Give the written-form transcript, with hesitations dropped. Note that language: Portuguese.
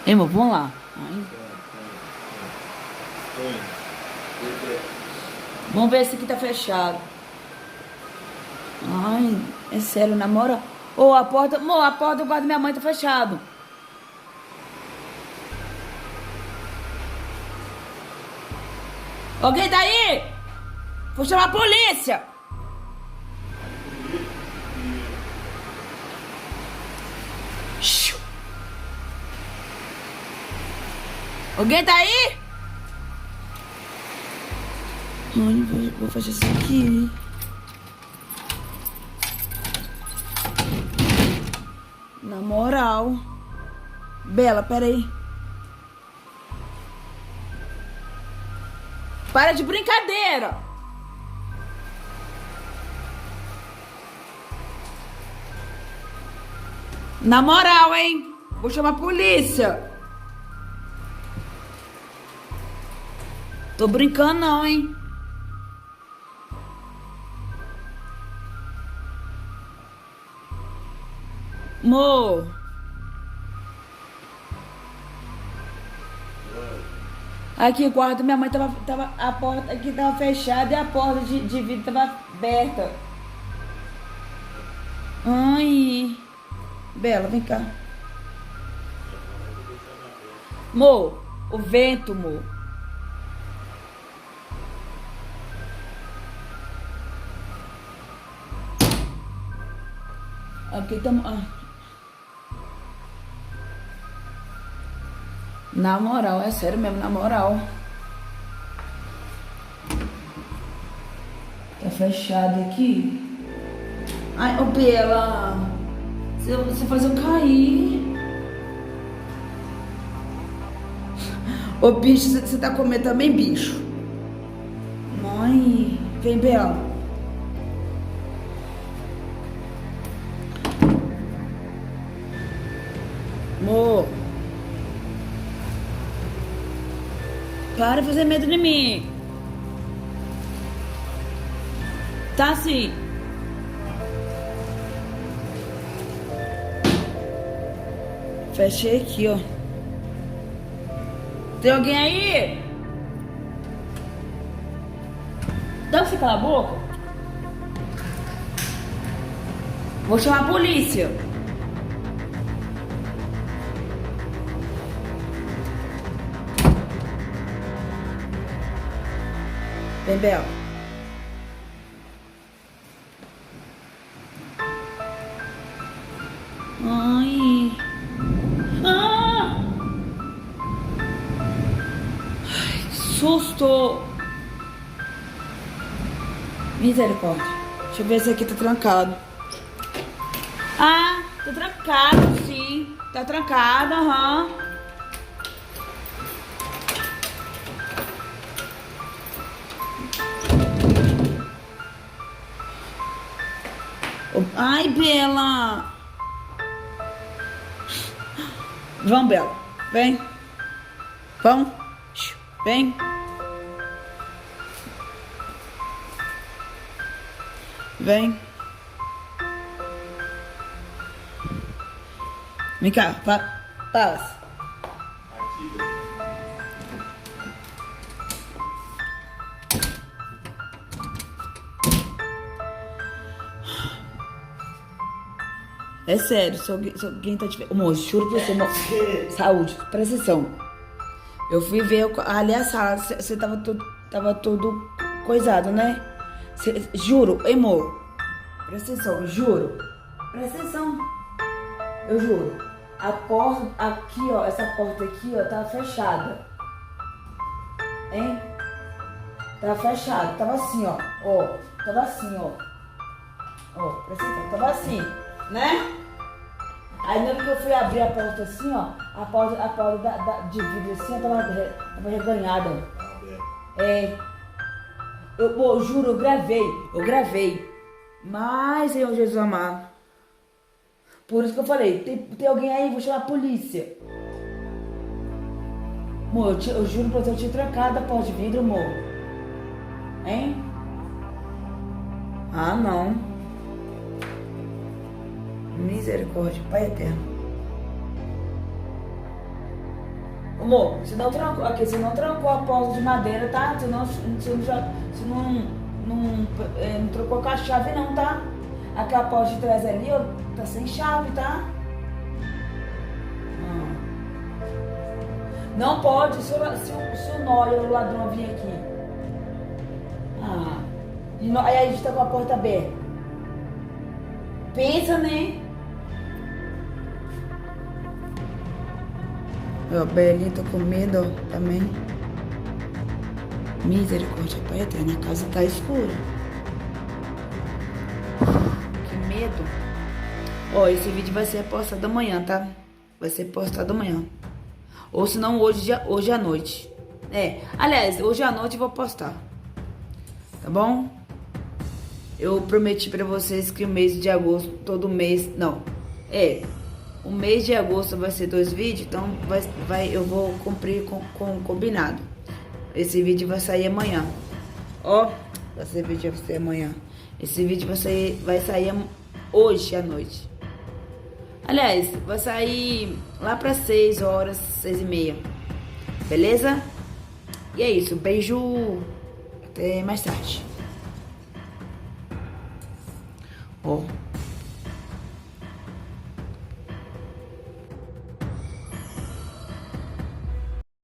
Ei, amor, vamos lá. Ai, vamos ver se aqui tá fechado. Ai, é sério, namora. Ô, a porta. Amor, a porta do quarto da minha mãe tá fechado. Alguém tá aí? Vou chamar a polícia. Xiu. Alguém tá aí? Ai, vou fazer isso aqui. Na moral. Bela, peraí. Para de brincadeira. Na moral, hein? Vou chamar a polícia. Tô brincando não, hein? Mo. Aqui, o quarto da minha mãe tava. A porta aqui tava fechada e a porta de vidro tava aberta. Ai. Bela, vem cá. Mo, o vento, mo. Aqui estamos. Na moral, é sério mesmo, na moral. Tá fechado aqui. Ai, ô Bela. Você faz eu cair. Ô bicho, você tá comendo também, bicho? Mãe, vem, Bela. Amor. Para de fazer medo de mim. Tá assim. Fechei aqui, ó. Tem alguém aí? Dá pra você calar a boca? Vou chamar a polícia. Vem, Bel. Ai. Ah! Ai, que susto. Misericórdia. Deixa eu ver se aqui tá trancado. Ah, tá trancado, sim. Tá trancado, aham. Ai, Bela. Vamos, Bela. Vem. Vamos. Vem. Vem. Vem cá. Passa. É sério, se alguém tá te vendo. Moço, juro pra você, moço. Saúde, presta atenção. Eu fui ver ali a sala, você tava todo coisado, né? Juro, hein, amor? Presta atenção, juro. Presta atenção. Eu juro. A porta aqui, ó, essa porta aqui, ó, tava fechada. Hein? Tava fechada, tava assim, ó. Ó, tava assim, ó. Ó, presta atenção, tava assim, né? Aí na hora que eu fui abrir a porta assim, ó, a porta de vidro assim, tava reganhada. É. Eu juro, eu gravei. Mas, Senhor Jesus amado. Por isso que eu falei, tem alguém aí, vou chamar a polícia. Amor, eu juro pra você, eu tinha trancado a porta de vidro, amor. Hein? Ah, não. Misericórdia, Pai eterno. Amor, você não trancou, aqui, você não trancou a porta de madeira, tá? Você não trocou com a chave não, tá? Aquela porta de trás ali, ó, tá sem chave, tá? Não pode, se o nóia, o ladrão vir aqui. Aí a gente tá com a porta aberta. Pensa, né? Ó, Belinha, tô com medo, ó, também. Misericórdia, pai eterno, a casa tá escura. Que medo. Ó, esse vídeo vai ser postado amanhã, tá? Vai ser postado amanhã. Ou se não, hoje à noite. Aliás, hoje à noite eu vou postar. Tá bom? Eu prometi pra vocês que o mês de agosto, todo mês... Não, o mês de agosto vai ser 2 vídeos, então eu vou cumprir com o combinado. Esse vídeo vai sair amanhã. Ó, esse vídeo vai sair amanhã. Esse vídeo vai sair hoje à noite. Aliás, vai sair lá para 6 horas, 6h30. Beleza? E é isso. Beijo. Até mais tarde. Ó.